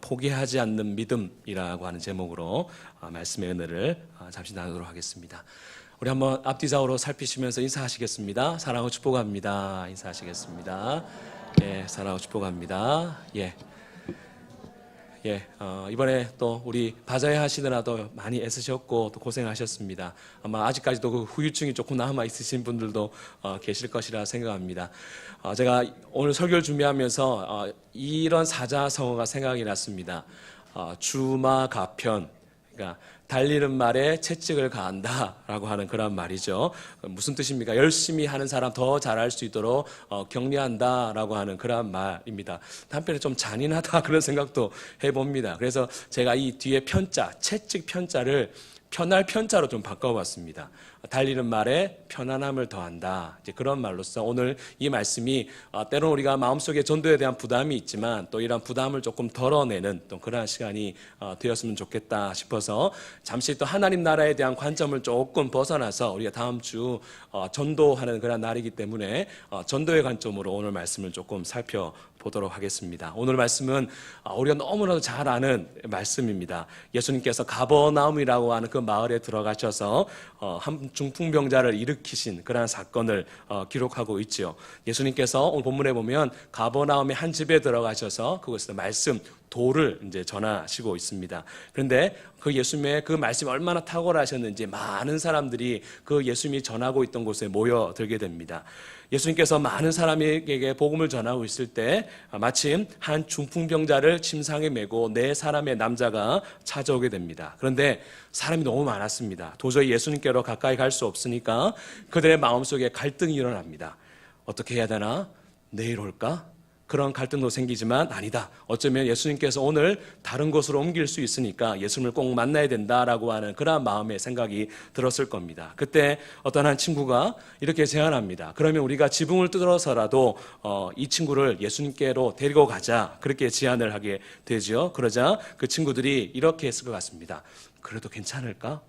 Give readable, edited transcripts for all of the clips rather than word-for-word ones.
포기하지 않는 믿음이라고 하는 제목으로 말씀의 은혜를 잠시 나누도록 하겠습니다. 우리 한번 앞뒤 좌우로 살피시면서 인사하시겠습니다. 사랑하고 축복합니다. 인사하시겠습니다. 예, 사랑하고 축복합니다. 이번에 또 우리 바자회 하시느라도 많이 애쓰셨고 또 고생하셨습니다. 아마 아직까지도 그 후유증이 조금 남아 있으신 분들도 계실 것이라 생각합니다. 제가 오늘 설교를 준비하면서 이런 사자성어가 생각이 났습니다. 주마가편, 그러니까 달리는 말에 채찍을 가한다라고 하는 그런 말이죠. 무슨 뜻입니까? 열심히 하는 사람 더 잘할 수 있도록 격려한다라고 하는 그런 말입니다. 한편에 좀 잔인하다 그런 생각도 해봅니다. 그래서 제가 이 뒤에 편자, 채찍 편자를 편할 편자로 좀 바꿔봤습니다. 달리는 말에 편안함을 더한다. 이제 그런 말로서 오늘 이 말씀이 때로는 우리가 마음속에 전도에 대한 부담이 있지만 또 이런 부담을 조금 덜어내는 또 그러한 시간이 되었으면 좋겠다 싶어서 잠시 또 하나님 나라에 대한 관점을 조금 벗어나서 우리가 다음 주 전도하는 그런 날이기 때문에 전도의 관점으로 오늘 말씀을 조금 살펴보도록 하겠습니다. 오늘 말씀은 우리가 너무나도 잘 아는 말씀입니다. 예수님께서 가버나움이라고 하는 그 마을에 들어가셔서 한 중풍병자를 일으키신 그러한 사건을 기록하고 있죠. 예수님께서 오늘 본문에 보면 가버나움의 한 집에 들어가셔서 그곳에서 말씀 도를 이제 전하시고 있습니다. 그런데 그 예수님의 그 말씀이 얼마나 탁월하셨는지 많은 사람들이 그 예수님이 전하고 있던 곳에 모여들게 됩니다. 예수님께서 많은 사람에게 복음을 전하고 있을 때 마침 한 중풍병자를 침상에 메고 4사람의 남자가 찾아오게 됩니다. 그런데 사람이 너무 많았습니다. 도저히 예수님께로 가까이 갈 수 없으니까 그들의 마음속에 갈등이 일어납니다. 어떻게 해야 되나? 내일 올까? 그런 갈등도 생기지만 아니다. 어쩌면 예수님께서 오늘 다른 곳으로 옮길 수 있으니까 예수님을 꼭 만나야 된다라고 하는 그런 마음의 생각이 들었을 겁니다. 그때 어떤 한 친구가 이렇게 제안합니다. 그러면 우리가 지붕을 뜯어서라도 이 친구를 예수님께로 데리고 가자. 그렇게 제안을 하게 되죠. 그러자 그 친구들이 이렇게 했을 것 같습니다. 그래도 괜찮을까?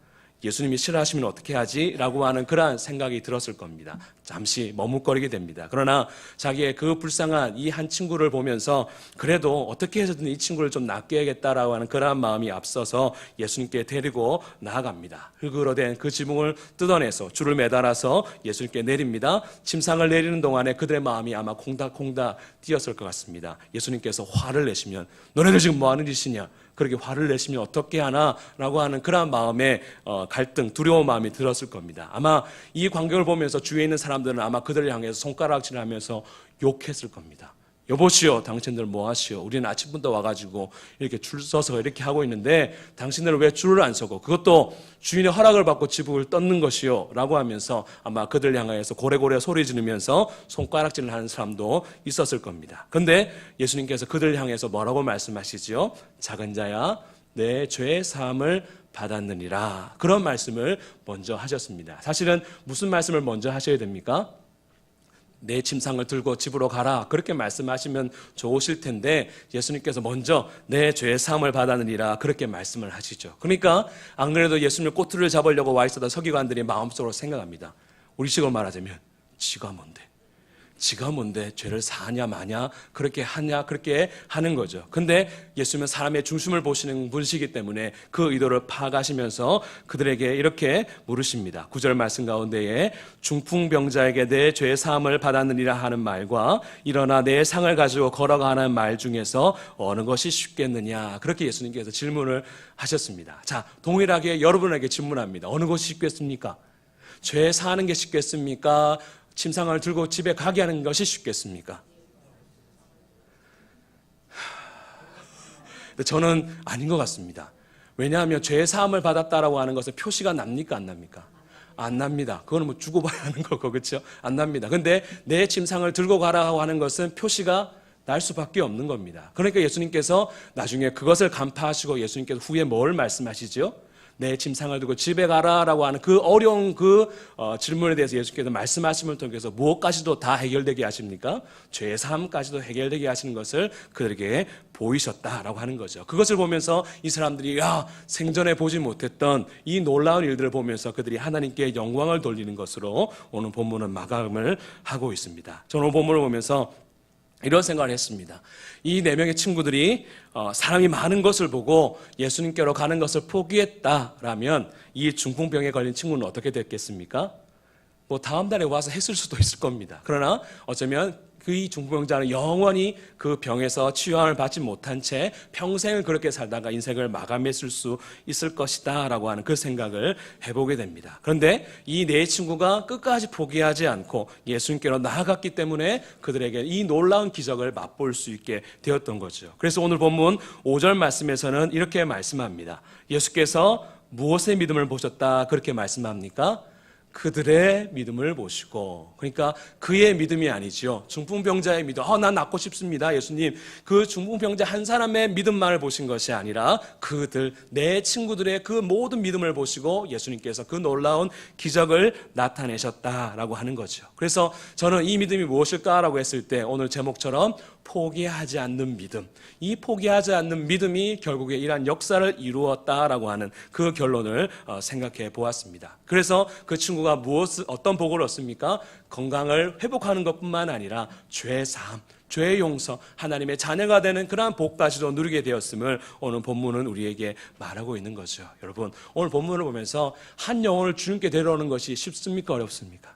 예수님이 싫어하시면 어떻게 하지? 라고 하는 그러한 생각이 들었을 겁니다. 잠시 머뭇거리게 됩니다. 그러나 자기의 그 불쌍한 이 한 친구를 보면서 그래도 어떻게 해서든 이 친구를 좀 낫게 해야겠다라고 하는 그러한 마음이 앞서서 예수님께 데리고 나아갑니다. 흙으로 된 그 지붕을 뜯어내서 줄을 매달아서 예수님께 내립니다. 침상을 내리는 동안에 그들의 마음이 아마 콩닥콩닥 뛰었을 것 같습니다. 예수님께서 화를 내시면 너네들 지금 뭐 하는 짓이냐? 그렇게 화를 내시면 어떻게 하나라고 하는 그런 마음의 갈등, 두려운 마음이 들었을 겁니다. 아마 이 광경을 보면서 주위에 있는 사람들은 아마 그들을 향해서 손가락질하면서 욕했을 겁니다. 여보시오, 당신들 뭐 하시오? 우리는 아침부터 와가지고 이렇게 줄 서서 이렇게 하고 있는데 당신들은 왜 줄을 안 서고 그것도 주인의 허락을 받고 지붕을 뜯는 것이요? 라고 하면서 아마 그들 향해서 고래고래 소리 지르면서 손가락질을 하는 사람도 있었을 겁니다. 그런데 예수님께서 그들 향해서 뭐라고 말씀하시죠? 작은 자야, 내 죄의 사함을 받았느니라. 그런 말씀을 먼저 하셨습니다. 사실은 무슨 말씀을 먼저 하셔야 됩니까? 내 침상을 들고 집으로 가라. 그렇게 말씀하시면 좋으실 텐데 예수님께서 먼저 내 죄의 사함을 받았느니라 그렇게 말씀을 하시죠. 그러니까 안 그래도 예수님을 꼬투리를 잡으려고 와 있었던 서기관들이 마음속으로 생각합니다. 우리식으로 말하자면 지가 뭔데 죄를 사하냐 마냐 그렇게 하냐 그렇게 하는 거죠. 근데 예수님은 사람의 중심을 보시는 분이시기 때문에 그 의도를 파악하시면서 그들에게 이렇게 물으십니다. 9절 말씀 가운데에 중풍병자에게 내 죄의 사함을 받았느니라 하는 말과 일어나 내 상을 가지고 걸어가는 말 중에서 어느 것이 쉽겠느냐 그렇게 예수님께서 질문을 하셨습니다. 자, 동일하게 여러분에게 질문합니다. 어느 것이 쉽겠습니까? 죄 사하는 게 쉽겠습니까? 침상을 들고 집에 가게 하는 것이 쉽겠습니까? 저는 아닌 것 같습니다. 왜냐하면 죄의 사함을 받았다라고 하는 것은 표시가 납니까 안 납니까? 안 납니다. 그거는 뭐 죽어봐야 하는 거고 그렇죠? 안 납니다. 근데 내 침상을 들고 가라고 하는 것은 표시가 날 수밖에 없는 겁니다. 그러니까 예수님께서 나중에 그것을 간파하시고 예수님께서 후에 뭘 말씀하시죠? 내 침상을 들고 집에 가라라고 하는 그 어려운 질문에 대해서 예수께서 말씀하심을 통해서 무엇까지도 다 해결되게 하십니까? 죄의 사함까지도 해결되게 하시는 것을 그들에게 보이셨다라고 하는 거죠. 그것을 보면서 이 사람들이 생전에 보지 못했던 이 놀라운 일들을 보면서 그들이 하나님께 영광을 돌리는 것으로 오늘 본문은 마감을 하고 있습니다. 저는 오늘 본문을 보면서 이런 생각을 했습니다. 이 4명의 친구들이 사람이 많은 것을 보고 예수님께로 가는 것을 포기했다라면 이 중풍병에 걸린 친구는 어떻게 됐겠습니까? 뭐 다음 달에 와서 했을 수도 있을 겁니다. 그러나 어쩌면 그 중풍병자는 영원히 그 병에서 치유함을 받지 못한 채 평생을 그렇게 살다가 인생을 마감했을 수 있을 것이다 라고 하는 그 생각을 해보게 됩니다. 그런데 이 4친구가 끝까지 포기하지 않고 예수님께로 나아갔기 때문에 그들에게 이 놀라운 기적을 맛볼 수 있게 되었던 거죠. 그래서 오늘 본문 5절 말씀에서는 이렇게 말씀합니다. 예수께서 무엇의 믿음을 보셨다 그렇게 말씀합니까? 그들의 믿음을 보시고, 그러니까 그의 믿음이 아니죠. 중풍병자의 믿음. 난 낫고 싶습니다, 예수님. 그 중풍병자 한 사람의 믿음만을 보신 것이 아니라 그들, 내 친구들의 그 모든 믿음을 보시고 예수님께서 그 놀라운 기적을 나타내셨다라고 하는 거죠. 그래서 저는 이 믿음이 무엇일까라고 했을 때 오늘 제목처럼 포기하지 않는 믿음, 이 포기하지 않는 믿음이 결국에 이러한 역사를 이루었다라고 하는 그 결론을 생각해 보았습니다. 그래서 그 친구가 어떤 복을 얻습니까? 건강을 회복하는 것뿐만 아니라 죄사함, 죄의 용서, 하나님의 자녀가 되는 그러한 복까지도 누리게 되었음을 오늘 본문은 우리에게 말하고 있는 거죠. 여러분, 오늘 본문을 보면서 한 영혼을 주님께 데려오는 것이 쉽습니까? 어렵습니까?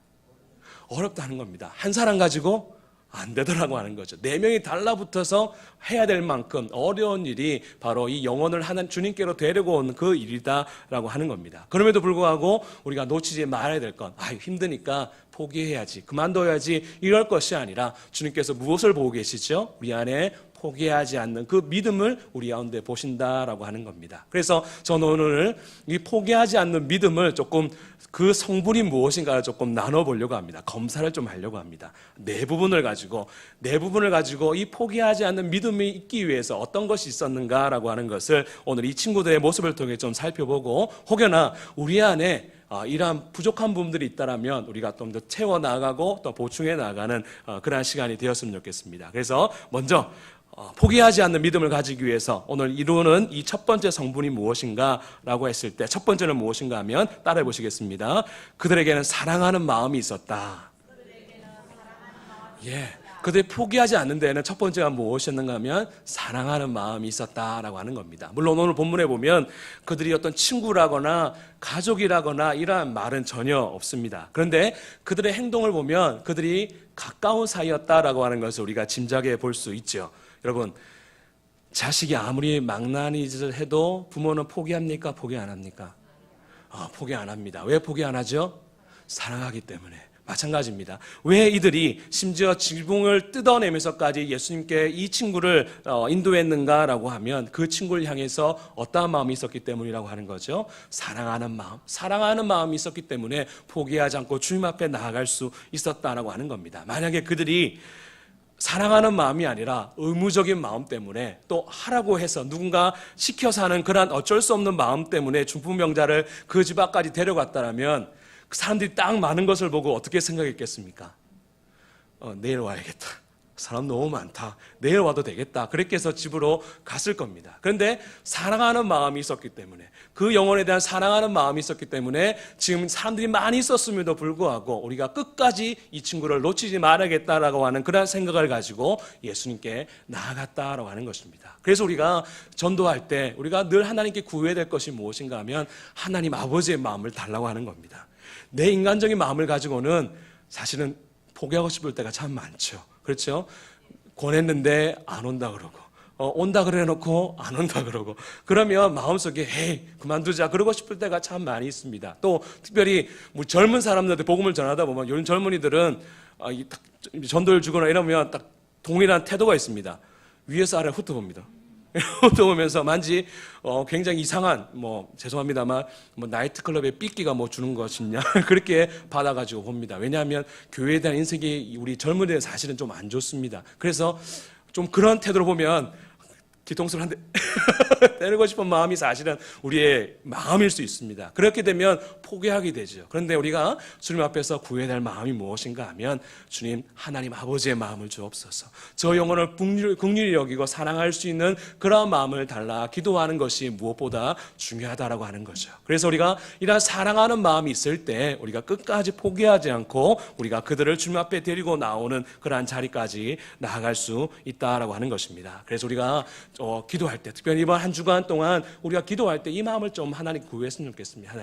어렵다는 겁니다. 한 사람 가지고 안 되더라고 하는 거죠. 4명이 달라붙어서 해야 될 만큼 어려운 일이 바로 이 영혼을 하나님 주님께로 데리고 온 그 일이다라고 하는 겁니다. 그럼에도 불구하고 우리가 놓치지 말아야 될 건 힘드니까 포기해야지, 그만둬야지 이럴 것이 아니라 주님께서 무엇을 보고 계시죠? 우리 안에 포기하지 않는 그 믿음을 우리 가운데 보신다라고 하는 겁니다. 그래서 저는 오늘 이 포기하지 않는 믿음을 조금 그 성분이 무엇인가를 조금 나눠보려고 합니다. 검사를 좀 하려고 합니다. 네 부분을 가지고 이 포기하지 않는 믿음이 있기 위해서 어떤 것이 있었는가라고 하는 것을 오늘 이 친구들의 모습을 통해 좀 살펴보고, 혹여나 우리 안에 이러한 부족한 부분들이 있다면 우리가 좀 더 채워 나가고 또 보충해 나가는 그러한 시간이 되었으면 좋겠습니다. 그래서 먼저 포기하지 않는 믿음을 가지기 위해서 오늘 이루는 이 첫 번째 성분이 무엇인가라고 했을 때 첫 번째는 무엇인가 하면 따라해 보시겠습니다. 그들에게는 사랑하는 마음이 있었다. 그들이 포기하지 않는 데에는 첫 번째가 무엇이었는가 하면 사랑하는 마음이 있었다라고 하는 겁니다. 물론 오늘 본문에 보면 그들이 어떤 친구라거나 가족이라거나 이러한 말은 전혀 없습니다. 그런데 그들의 행동을 보면 그들이 가까운 사이였다라고 하는 것을 우리가 짐작해 볼 수 있죠. 여러분, 자식이 아무리 망나니 짓을 해도 부모는 포기합니까? 포기 안 합니까? 포기 안 합니다. 왜 포기 안 하죠? 사랑하기 때문에. 마찬가지입니다. 왜 이들이 심지어 지붕을 뜯어내면서까지 예수님께 이 친구를 인도했는가라고 하면 그 친구를 향해서 어떠한 마음이 있었기 때문이라고 하는 거죠. 사랑하는 마음이 있었기 때문에 포기하지 않고 주님 앞에 나아갈 수 있었다라고 하는 겁니다. 만약에 그들이 사랑하는 마음이 아니라 의무적인 마음 때문에 또 하라고 해서 누군가 시켜서 하는 그런 어쩔 수 없는 마음 때문에 중풍병자를 그 집 앞까지 데려갔다라면 그 사람들이 딱 많은 것을 보고 어떻게 생각했겠습니까? 내일 와야겠다. 사람 너무 많다. 내일 와도 되겠다. 그렇게 해서 집으로 갔을 겁니다. 그런데 사랑하는 마음이 있었기 때문에, 그 영혼에 대한 사랑하는 마음이 있었기 때문에 지금 사람들이 많이 있었음에도 불구하고 우리가 끝까지 이 친구를 놓치지 말아야겠다라고 하는 그런 생각을 가지고 예수님께 나아갔다라고 하는 것입니다. 그래서 우리가 전도할 때 우리가 늘 하나님께 구해야 될 것이 무엇인가 하면 하나님 아버지의 마음을 달라고 하는 겁니다. 내 인간적인 마음을 가지고는 사실은 포기하고 싶을 때가 참 많죠. 그렇죠? 권했는데 안 온다 그러고, 온다 그래 놓고 안 온다 그러고, 그러면 마음속에 헤이 그만두자 그러고 싶을 때가 참 많이 있습니다. 또 특별히 젊은 사람들한테 복음을 전하다 보면 요즘 젊은이들은 전도를 주거나 이러면 딱 동일한 태도가 있습니다. 위에서 아래 훑어봅니다. 훑어보면서 만지 굉장히 이상한, 죄송합니다만 나이트클럽에 삐끼가 주는 것이냐 그렇게 받아가지고 봅니다. 왜냐하면 교회에 대한 인식이 우리 젊은이들 사실은 좀 안 좋습니다. 그래서 좀 그런 태도로 보면 뒤통수를 한 대 데리고 싶은 마음이 사실은 우리의 마음일 수 있습니다. 그렇게 되면 포기하게 되죠. 그런데 우리가 주님 앞에서 구해야 될 마음이 무엇인가 하면 주님 하나님 아버지의 마음을 주옵소서. 저 영혼을 긍휼히 여기고 사랑할 수 있는 그런 마음을 달라 기도하는 것이 무엇보다 중요하다라고 하는 거죠. 그래서 우리가 이런 사랑하는 마음이 있을 때 우리가 끝까지 포기하지 않고 우리가 그들을 주님 앞에 데리고 나오는 그러한 자리까지 나아갈 수 있다라고 하는 것입니다. 그래서 우리가 기도할 때 특별히 이번 한 주간 동안 우리가 기도할 때 이 마음을 좀 하나님 구했으면 좋겠습니다.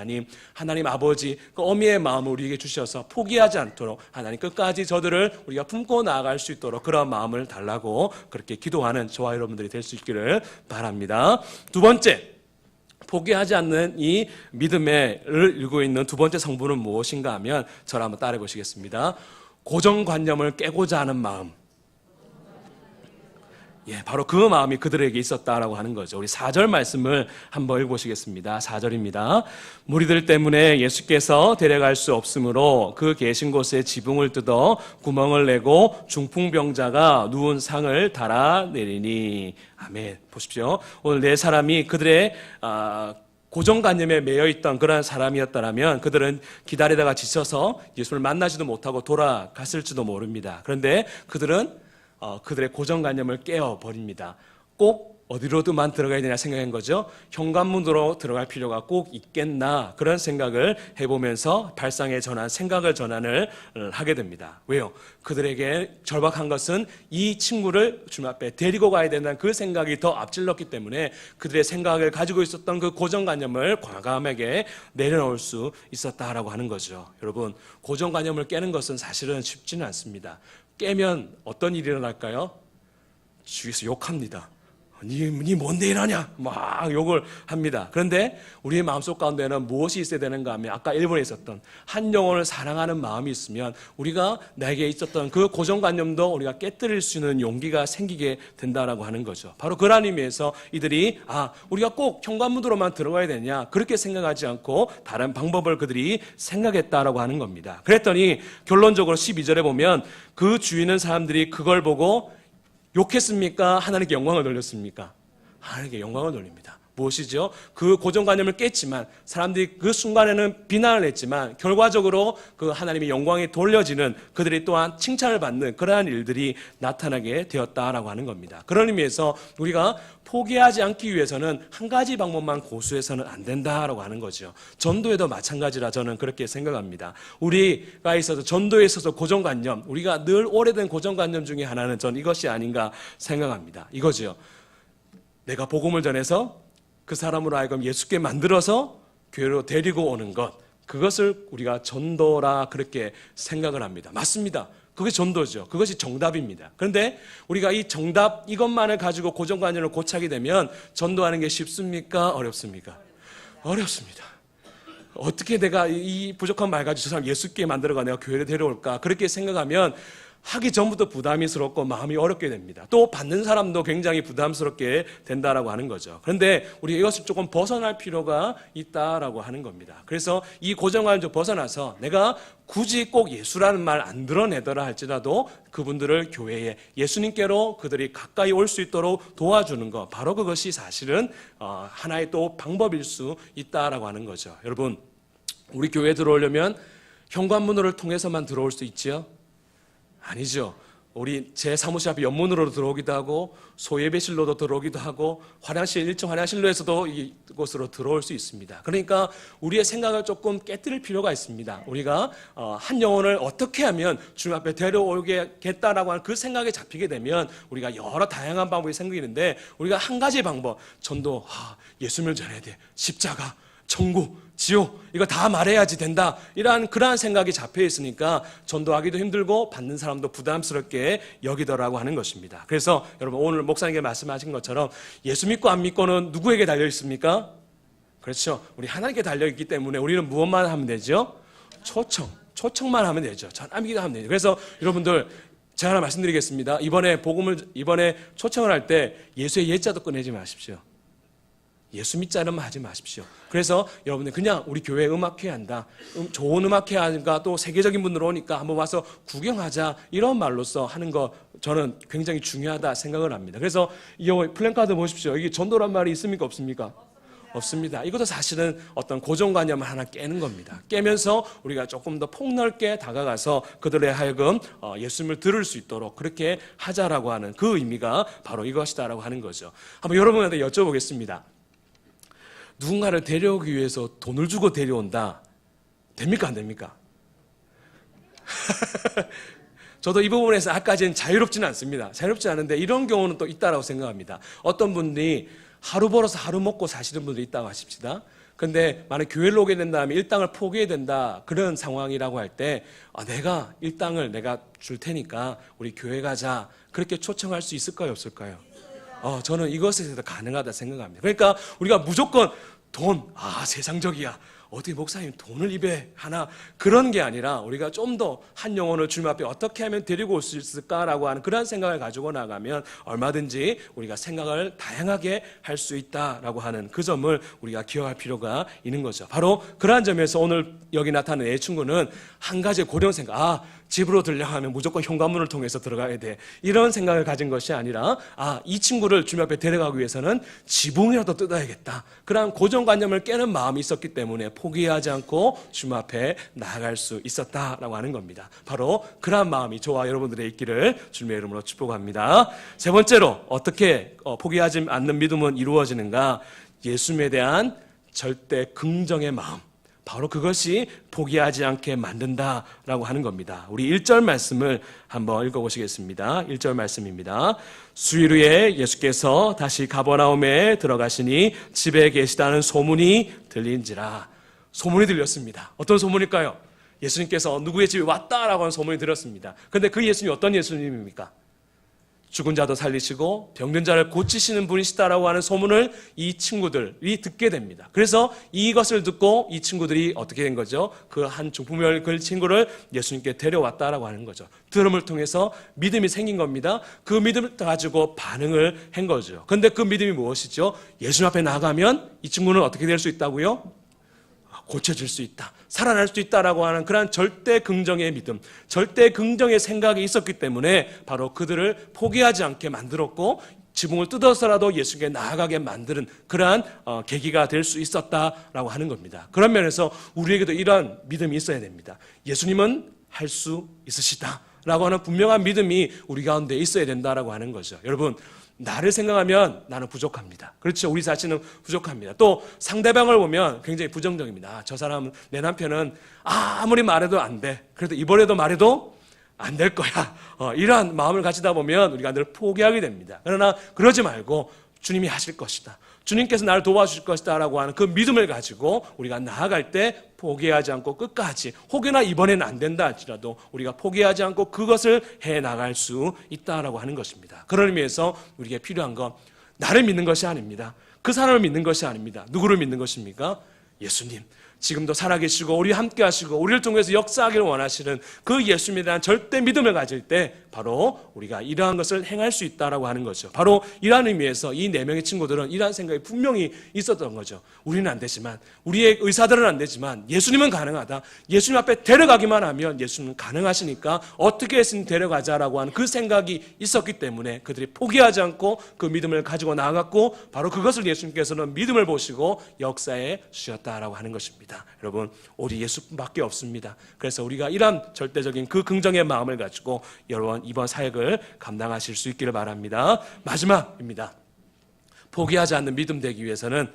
하나님 아버지 그 어미의 마음을 우리에게 주셔서 포기하지 않도록 하나님 끝까지 저들을 우리가 품고 나아갈 수 있도록 그런 마음을 달라고 그렇게 기도하는 저와 여러분들이 될 수 있기를 바랍니다. 두 번째, 포기하지 않는 이 믿음을 읽고 있는 두 번째 성분은 무엇인가 하면 저를 한번 따라해 보시겠습니다. 고정관념을 깨고자 하는 마음. 바로 그 마음이 그들에게 있었다라고 하는 거죠. 우리 4절 말씀을 한번 읽어보시겠습니다. 4절입니다. 무리들 때문에 예수께서 데려갈 수 없으므로 그 계신 곳에 지붕을 뜯어 구멍을 내고 중풍병자가 누운 상을 달아내리니. 아멘. 보십시오. 오늘 네 사람이 그들의 고정관념에 매여있던 그런 사람이었다면 그들은 기다리다가 지쳐서 예수를 만나지도 못하고 돌아갔을지도 모릅니다. 그런데 그들은 그들의 고정관념을 깨어버립니다. 꼭 어디로도만 들어가야 되냐 생각한 거죠. 현관문으로 들어갈 필요가 꼭 있겠나 그런 생각을 해보면서 발상의 전환, 생각을 전환을 하게 됩니다. 왜요? 그들에게 절박한 것은 이 친구를 주님 앞에 데리고 가야 된다는 그 생각이 더 앞질렀기 때문에 그들의 생각을 가지고 있었던 그 고정관념을 과감하게 내려놓을 수 있었다라고 하는 거죠. 여러분, 고정관념을 깨는 것은 사실은 쉽지는 않습니다. 깨면 어떤 일이 일어날까요? 주위에서 욕합니다. 니 뭔데 이러냐? 막 욕을 합니다. 그런데 우리의 마음속 가운데는 무엇이 있어야 되는가 하면 아까 1번에 있었던 한 영혼을 사랑하는 마음이 있으면 우리가 나에게 있었던 그 고정관념도 우리가 깨뜨릴 수 있는 용기가 생기게 된다라고 하는 거죠. 바로 그런 의미에서 이들이 우리가 꼭 현관문으로만 들어가야 되냐 그렇게 생각하지 않고 다른 방법을 그들이 생각했다라고 하는 겁니다. 그랬더니 결론적으로 12절에 보면 그 주위 있는 사람들이 그걸 보고 욕했습니까? 하나님께 영광을 돌렸습니까? 하나님께 영광을 돌립니다. 무엇이죠? 그 고정관념을 깼지만 사람들이 그 순간에는 비난을 했지만 결과적으로 그 하나님의 영광이 돌려지는 그들이 또한 칭찬을 받는 그러한 일들이 나타나게 되었다라고 하는 겁니다. 그런 의미에서 우리가 포기하지 않기 위해서는 한 가지 방법만 고수해서는 안 된다라고 하는 거죠. 전도에도 마찬가지라 저는 그렇게 생각합니다. 우리가 있어서 전도에 있어서 고정관념, 우리가 늘 오래된 고정관념 중에 하나는 전 이것이 아닌가 생각합니다. 이거죠. 내가 복음을 전해서 그 사람으로 하여금 예수께 만들어서 교회로 데리고 오는 것, 그것을 우리가 전도라 그렇게 생각을 합니다. 맞습니다. 그게 전도죠. 그것이 정답입니다. 그런데 우리가 이 정답 이것만을 가지고 고정관념을 고착이 되면 전도하는 게 쉽습니까? 어렵습니까? 어렵습니다. 어떻게 내가 이 부족한 말 가지고 저 사람 예수께 만들어가 내가 교회를 데려올까? 그렇게 생각하면 하기 전부터 부담스럽고 마음이 어렵게 됩니다. 또 받는 사람도 굉장히 부담스럽게 된다라고 하는 거죠. 그런데 우리가 이것을 조금 벗어날 필요가 있다라고 하는 겁니다. 그래서 이 고정관념을 좀 벗어나서 내가 굳이 꼭 예수라는 말 안 드러내더라 할지라도 그분들을 교회에 예수님께로 그들이 가까이 올 수 있도록 도와주는 것, 바로 그것이 사실은 하나의 또 방법일 수 있다라고 하는 거죠. 여러분, 우리 교회에 들어오려면 현관문을 통해서만 들어올 수 있지요? 아니죠. 우리 제 사무실 앞에 옆문으로 들어오기도 하고 소예배실로도 들어오기도 하고 화장실 1층 화장실로에서도 이곳으로 들어올 수 있습니다. 그러니까 우리의 생각을 조금 깨뜨릴 필요가 있습니다. 우리가 한 영혼을 어떻게 하면 주님 앞에 데려오겠다라고 하는 그 생각에 잡히게 되면 우리가 여러 다양한 방법이 생기는데 우리가 한 가지 방법, 전도, 예수님을 전해야 돼, 십자가, 천국, 지옥, 이거 다 말해야지 된다, 이러한 그러한 생각이 잡혀 있으니까 전도하기도 힘들고 받는 사람도 부담스럽게 여기더라고 하는 것입니다. 그래서 여러분, 오늘 목사님께 말씀하신 것처럼 예수 믿고 안 믿고는 누구에게 달려 있습니까? 그렇죠. 우리 하나님께 달려 있기 때문에 우리는 무엇만 하면 되죠? 초청만 하면 되죠. 전화 믿기도 하면 되죠. 그래서 여러분들, 제가 하나 말씀드리겠습니다. 이번에 초청을 할 때 예수의 예자도 꺼내지 마십시오. 예수 믿자 이런 말 하지 마십시오. 그래서 여러분들 그냥 우리 교회 음악회 한다, 좋은 음악회 하니까 또 세계적인 분들 오니까 한번 와서 구경하자 이런 말로써 하는 거 저는 굉장히 중요하다 생각을 합니다. 그래서 이 플랜카드 보십시오. 이게 전도란 말이 있습니까 없습니까? 없습니다. 이것도 사실은 어떤 고정관념을 하나 깨는 겁니다. 깨면서 우리가 조금 더 폭넓게 다가가서 그들의 하여금 예수님을 들을 수 있도록 그렇게 하자라고 하는 그 의미가 바로 이것이다라고 하는 거죠. 한번 여러분한테 여쭤보겠습니다. 누군가를 데려오기 위해서 돈을 주고 데려온다. 됩니까 안 됩니까? 저도 이 부분에서 아까지는 자유롭지는 않습니다. 자유롭지 않은데 이런 경우는 또 있다라고 생각합니다. 어떤 분들이 하루 벌어서 하루 먹고 사시는 분들이 있다고 하십시다. 근데 만약 교회를 오게 된다면 일당을 포기해야 된다 그런 상황이라고 할 때 내가 일당을 내가 줄 테니까 우리 교회 가자 그렇게 초청할 수 있을까요 없을까요? 저는 이것에 대해서 가능하다 생각합니다. 그러니까 우리가 무조건 돈, 세상적이야. 어떻게 목사님 돈을 입에 하나 그런 게 아니라 우리가 좀 더 한 영혼을 주님 앞에 어떻게 하면 데리고 올 수 있을까라고 하는 그런 생각을 가지고 나가면 얼마든지 우리가 생각을 다양하게 할 수 있다라고 하는 그 점을 우리가 기억할 필요가 있는 거죠. 바로 그러한 점에서 오늘 여기 나타난 내 친구는 한 가지 고려한 생각, 집으로 들려가면 무조건 현관문을 통해서 들어가야 돼. 이런 생각을 가진 것이 아니라 이 친구를 주님 앞에 데려가기 위해서는 지붕이라도 뜯어야겠다. 그런 고정관념을 깨는 마음이 있었기 때문에 포기하지 않고 주님 앞에 나아갈 수 있었다라고 하는 겁니다. 바로 그러한 마음이 저와 여러분들의 있기를 주님의 이름으로 축복합니다. 세 번째로 어떻게 포기하지 않는 믿음은 이루어지는가? 예수님에 대한 절대 긍정의 마음. 바로 그것이 포기하지 않게 만든다라고 하는 겁니다. 우리 1절 말씀을 한번 읽어보시겠습니다. 1절 말씀입니다. 수일 후에 예수께서 다시 가버나움에 들어가시니 집에 계시다는 소문이 들린지라. 소문이 들렸습니다. 어떤 소문일까요? 예수님께서 누구의 집에 왔다라고 하는 소문이 들었습니다. 그런데 그 예수님이 어떤 예수님입니까? 죽은 자도 살리시고 병든 자를 고치시는 분이시다라고 하는 소문을 이 친구들이 듣게 됩니다. 그래서 이것을 듣고 이 친구들이 어떻게 된 거죠? 그 한 중풍병을 그 친구를 예수님께 데려왔다라고 하는 거죠. 들음을 통해서 믿음이 생긴 겁니다. 그 믿음을 가지고 반응을 한 거죠. 그런데 그 믿음이 무엇이죠? 예수님 앞에 나가면 이 친구는 어떻게 될 수 있다고요? 고쳐질 수 있다, 살아날 수 있다라고 하는 그러한 절대 긍정의 믿음, 절대 긍정의 생각이 있었기 때문에 바로 그들을 포기하지 않게 만들었고 지붕을 뜯어서라도 예수님께 나아가게 만드는 그러한 계기가 될 수 있었다라고 하는 겁니다. 그런 면에서 우리에게도 이러한 믿음이 있어야 됩니다. 예수님은 할 수 있으시다라고 하는 분명한 믿음이 우리 가운데 있어야 된다라고 하는 거죠. 여러분, 나를 생각하면 나는 부족합니다. 그렇죠. 우리 자신은 부족합니다. 또 상대방을 보면 굉장히 부정적입니다. 저 사람, 내 남편은 아무리 말해도 안 돼. 그래도 이번에도 말해도 안 될 거야. 이러한 마음을 가지다 보면 우리가 늘 포기하게 됩니다. 그러나 그러지 말고 주님이 하실 것이다, 주님께서 나를 도와주실 것이다 라고 하는 그 믿음을 가지고 우리가 나아갈 때 포기하지 않고 끝까지, 혹여나 이번에는 안 된다 할지라도 우리가 포기하지 않고 그것을 해나갈 수 있다라고 하는 것입니다. 그런 의미에서 우리에게 필요한 건 나를 믿는 것이 아닙니다. 그 사람을 믿는 것이 아닙니다. 누구를 믿는 것입니까? 예수님. 지금도 살아계시고 우리 함께 하시고 우리를 통해서 역사하기를 원하시는 그 예수님에 대한 절대 믿음을 가질 때 바로 우리가 이러한 것을 행할 수 있다라고 하는 거죠. 바로 이러한 의미에서 이 4명의 친구들은 이러한 생각이 분명히 있었던 거죠. 우리는 안 되지만, 우리의 의사들은 안 되지만 예수님은 가능하다. 예수님 앞에 데려가기만 하면 예수님은 가능하시니까 어떻게 했으면 데려가자라고 하는 그 생각이 있었기 때문에 그들이 포기하지 않고 그 믿음을 가지고 나아갔고 바로 그것을 예수님께서는 믿음을 보시고 역사해 주셨다라고 하는 것입니다. 여러분, 우리 예수밖에 없습니다. 그래서 우리가 이러한 절대적인 그 긍정의 마음을 가지고 여러분 이번 사역을 감당하실 수 있기를 바랍니다. 마지막입니다. 포기하지 않는 믿음 되기 위해서는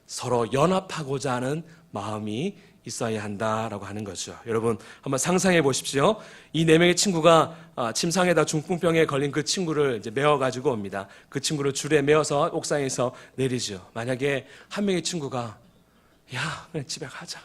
서로 연합하고자 하는 마음이 있어야 한다라고 하는 거죠. 여러분 한번 상상해 보십시오. 이 4명의 친구가 침상에다 중풍병에 걸린 그 친구를 이제 메어가지고 옵니다. 그 친구를 줄에 메어서 옥상에서 내리죠. 만약에 한 명의 친구가 야, 그냥 집에 가자.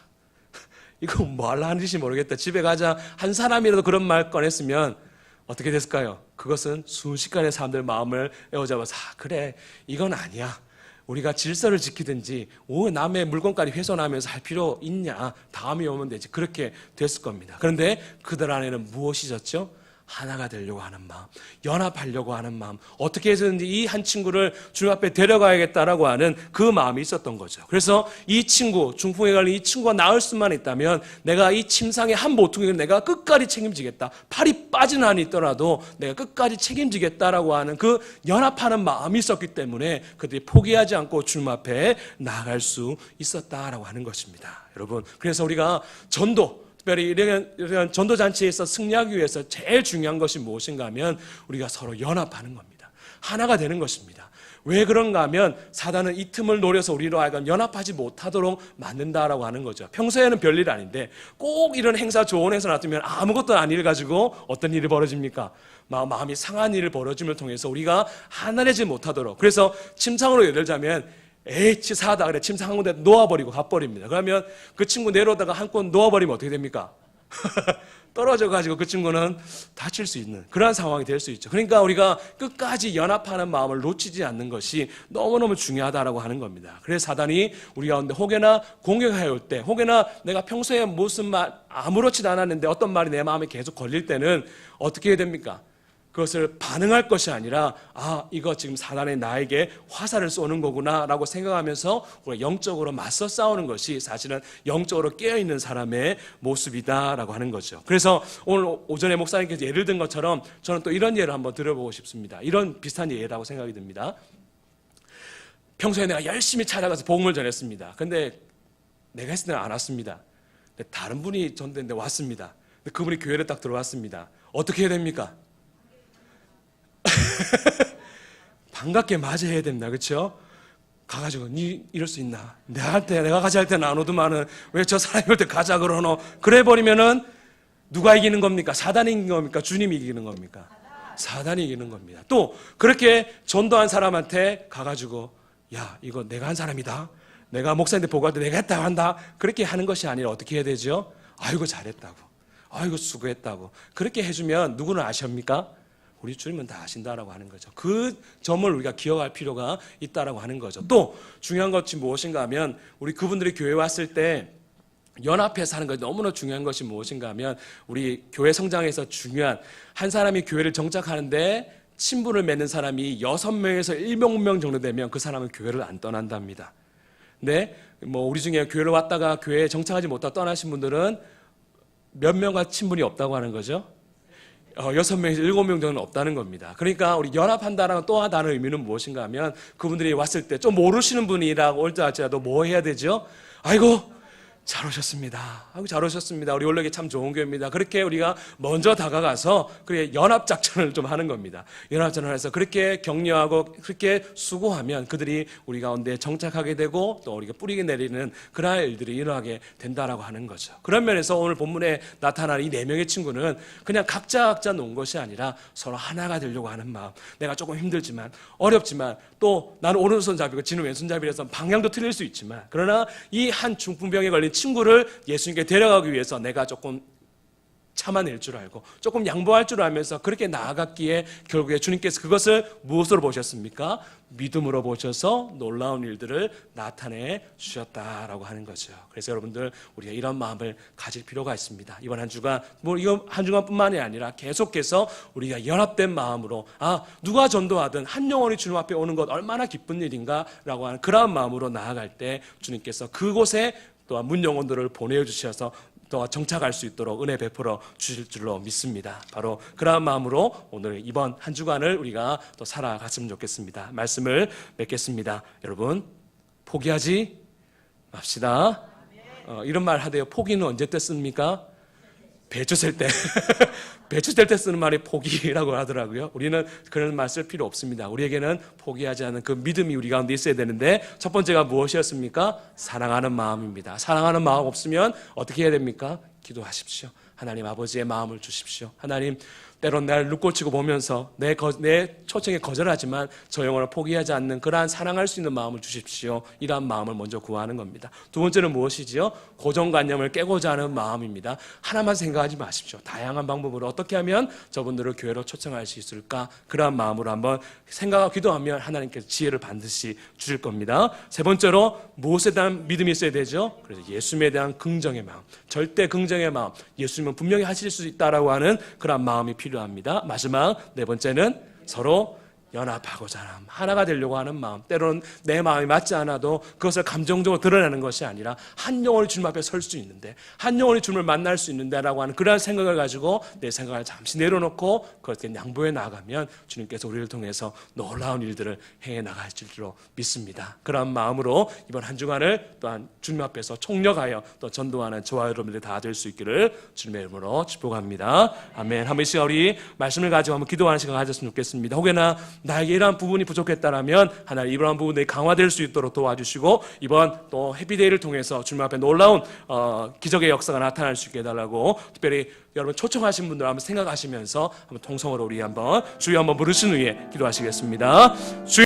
이거 뭐 하려 하는 짓인지 모르겠다. 집에 가자. 한 사람이라도 그런 말 꺼냈으면 어떻게 됐을까요? 그것은 순식간에 사람들 마음을 에워잡아서 그래, 이건 아니야. 우리가 질서를 지키든지 남의 물건까지 훼손하면서 할 필요 있냐. 다음에 오면 되지. 그렇게 됐을 겁니다. 그런데 그들 안에는 무엇이 있었죠? 하나가 되려고 하는 마음, 연합하려고 하는 마음, 어떻게 해서든지 이 한 친구를 주님 앞에 데려가야겠다라고 하는 그 마음이 있었던 거죠. 그래서 이 친구, 중풍에 걸린 이 친구가 나을 수만 있다면 내가 이 침상의 한 모퉁이를 내가 끝까지 책임지겠다. 팔이 빠진 한이 있더라도 내가 끝까지 책임지겠다라고 하는 그 연합하는 마음이 있었기 때문에 그들이 포기하지 않고 주님 앞에 나아갈 수 있었다라고 하는 것입니다. 여러분, 그래서 우리가 전도, 특별히 이런 전도잔치에서 승리하기 위해서 제일 중요한 것이 무엇인가 하면 우리가 서로 연합하는 겁니다. 하나가 되는 것입니다. 왜 그런가 하면 사단은 이 틈을 노려서 우리로 하여금 연합하지 못하도록 만든다라고 하는 거죠. 평소에는 별일 아닌데 꼭 이런 행사 좋은 행사 놔두면 아무것도 아닌 일 가지고 어떤 일이 벌어집니까? 마음이 상한 일을 벌어짐을 통해서 우리가 하나되지 못하도록, 그래서 침상으로 예를 들자면 에이 치사하다 그래 침상 한 군데 놓아버리고 가버립니다. 그러면 그 친구 내려오다가 한 건 놓아버리면 어떻게 됩니까? 떨어져가지고 그 친구는 다칠 수 있는 그런 상황이 될 수 있죠. 그러니까 우리가 끝까지 연합하는 마음을 놓치지 않는 것이 너무너무 중요하다라고 하는 겁니다. 그래서 사단이 우리 가운데 혹여나 공격해올 때, 혹여나 내가 평소에 무슨 말 아무렇지도 않았는데 어떤 말이 내 마음에 계속 걸릴 때는 어떻게 해야 됩니까? 그것을 반응할 것이 아니라 이거 지금 사단이 나에게 화살을 쏘는 거구나 라고 생각하면서 우리가 영적으로 맞서 싸우는 것이 사실은 영적으로 깨어있는 사람의 모습이다 라고 하는 거죠. 그래서 오늘 오전에 목사님께서 예를 든 것처럼 저는 또 이런 예를 한번 들어보고 싶습니다. 이런 비슷한 예라고 생각이 듭니다. 평소에 내가 열심히 찾아가서 복음을 전했습니다. 근데 내가 했을 때는 안 왔습니다. 근데 다른 분이 전도했는데 왔습니다. 근데 그분이 교회를 딱 들어왔습니다. 어떻게 해야 됩니까? 반갑게 맞이해야 됩니다. 그렇죠? 가가지고 니 이럴 수 있나? 내가 가자 할 때는 안 오더만은 왜 저 사람이 올 때 가자 그러노? 그래 버리면은 누가 이기는 겁니까? 사단이 이기는 겁니까? 주님이 이기는 겁니까? 사단이 이기는 겁니다. 또 그렇게 전도한 사람한테 가가지고 야 이거 내가 한 사람이다. 내가 목사님한테 보고할 때 내가 했다 한다. 그렇게 하는 것이 아니라 어떻게 해야 되죠? 아이고 잘했다고. 아이고 수고했다고. 그렇게 해주면 누구는 아십니까? 우리 주님은 다 아신다라고 하는 거죠. 그 점을 우리가 기억할 필요가 있다라고 하는 거죠. 또 중요한 것이 무엇인가 하면 우리 그분들이 교회 왔을 때 연합해서 하는 것이 너무나 중요한 것이 무엇인가 하면 우리 교회 성장에서 중요한 한 사람이 교회를 정착하는데 친분을 맺는 사람이 6명에서 7명 정도 되면 그 사람은 교회를 안 떠난답니다. 근데 우리 중에 교회를 왔다가 교회에 정착하지 못하고 떠나신 분들은 몇 명과 친분이 없다고 하는 거죠. 6명에서 7명 정도는 없다는 겁니다. 그러니까 우리 연합한다는 또 다른 의미는 무엇인가 하면 그분들이 왔을 때 좀 모르시는 분이라고 올지 할지라도 뭐 해야 되죠? 아이고 잘 오셨습니다. 아이고 잘 오셨습니다. 우리 원래 참 좋은 교회입니다. 그렇게 우리가 먼저 다가가서 그렇게 연합작전을 좀 하는 겁니다. 연합작전을 해서 그렇게 격려하고 그렇게 수고하면 그들이 우리 가운데 정착하게 되고 또 우리가 뿌리게 내리는 그러한 일들이 일어나게 된다라고 하는 거죠. 그런 면에서 오늘 본문에 나타난 이 4명의 친구는 그냥 각자 놓은 것이 아니라 서로 하나가 되려고 하는 마음. 내가 조금 힘들지만 어렵지만 또 나는 오른손잡이고 지는 왼손잡이라서 방향도 틀릴 수 있지만 그러나 이 한 중풍병에 걸린 친구를 예수님께 데려가기 위해서 내가 조금 참아낼 줄 알고 조금 양보할 줄 알면서 그렇게 나아갔기에 결국에 주님께서 그것을 무엇으로 보셨습니까? 믿음으로 보셔서 놀라운 일들을 나타내 주셨다라고 하는 거죠. 그래서 여러분들 우리가 이런 마음을 가질 필요가 있습니다. 이번 한 주간 이거 한 주간뿐만이 아니라 계속해서 우리가 연합된 마음으로 누가 전도하든 한 영혼이 주님 앞에 오는 것 얼마나 기쁜 일인가라고 하는 그런 마음으로 나아갈 때 주님께서 그곳에 또한 문 영혼들을 보내주셔서 또 정착할 수 있도록 은혜 베풀어 주실 줄로 믿습니다. 바로 그러한 마음으로 오늘 이번 한 주간을 우리가 또 살아갔으면 좋겠습니다. 말씀을 맺겠습니다. 여러분 포기하지 맙시다. 이런 말 하대요. 포기는 언제 때 씁니까? 배추 셀 때. 배추 셀 때 쓰는 말이 포기라고 하더라고요. 우리는 그런 말 쓸 필요 없습니다. 우리에게는 포기하지 않는 그 믿음이 우리 가운데 있어야 되는데 첫 번째가 무엇이었습니까? 사랑하는 마음입니다. 사랑하는 마음 없으면 어떻게 해야 됩니까? 기도하십시오. 하나님 아버지의 마음을 주십시오. 하나님 때론 나를 눈꼴치고 보면서 내 초청에 거절하지만 저 영혼을 포기하지 않는 그러한 사랑할 수 있는 마음을 주십시오. 이러한 마음을 먼저 구하는 겁니다. 두 번째는 무엇이지요? 고정관념을 깨고자 하는 마음입니다. 하나만 생각하지 마십시오. 다양한 방법으로 어떻게 하면 저분들을 교회로 초청할 수 있을까? 그러한 마음으로 한번 생각하고 기도하면 하나님께서 지혜를 반드시 주실 겁니다. 세 번째로 무엇에 대한 믿음이 있어야 되죠? 그래서 예수님에 대한 긍정의 마음, 절대 긍정의 마음, 예수님은 분명히 하실 수 있다라고 하는 그러한 마음이 필요합니다. 필요합니다. 마지막 네 번째는 서로 연합하고자 하는, 하나가 되려고 하는 마음. 때로는 내 마음이 맞지 않아도 그것을 감정적으로 드러내는 것이 아니라 한 영혼이 주님 앞에 설 수 있는데, 한 영혼이 주님을 만날 수 있는데라고 하는 그러한 생각을 가지고 내 생각을 잠시 내려놓고 그렇게 양보해 나가면 주님께서 우리를 통해서 놀라운 일들을 행해 나갈 줄로 믿습니다. 그런 마음으로 이번 한 주간을 또한 주님 앞에서 총력하여 또 전도하는 저와 여러분들이 다 될 수 있기를 주님의 이름으로 축복합니다. 아멘. 한 번씩 우리 말씀을 가지고 한번 기도하는 시간 가졌으면 좋겠습니다. 혹여나 나에게 이러한 부분이 부족했다라면 하나님 이러한 부분들이 강화될 수 있도록 도와주시고, 이번 또 해피데이를 통해서 주님 앞에 놀라운 기적의 역사가 나타날 수 있게 해달라고 특별히 여러분 초청하신 분들 한번 생각하시면서 한번 통성으로 우리 한번 주여 한번 부르신 후에 기도하시겠습니다. 주여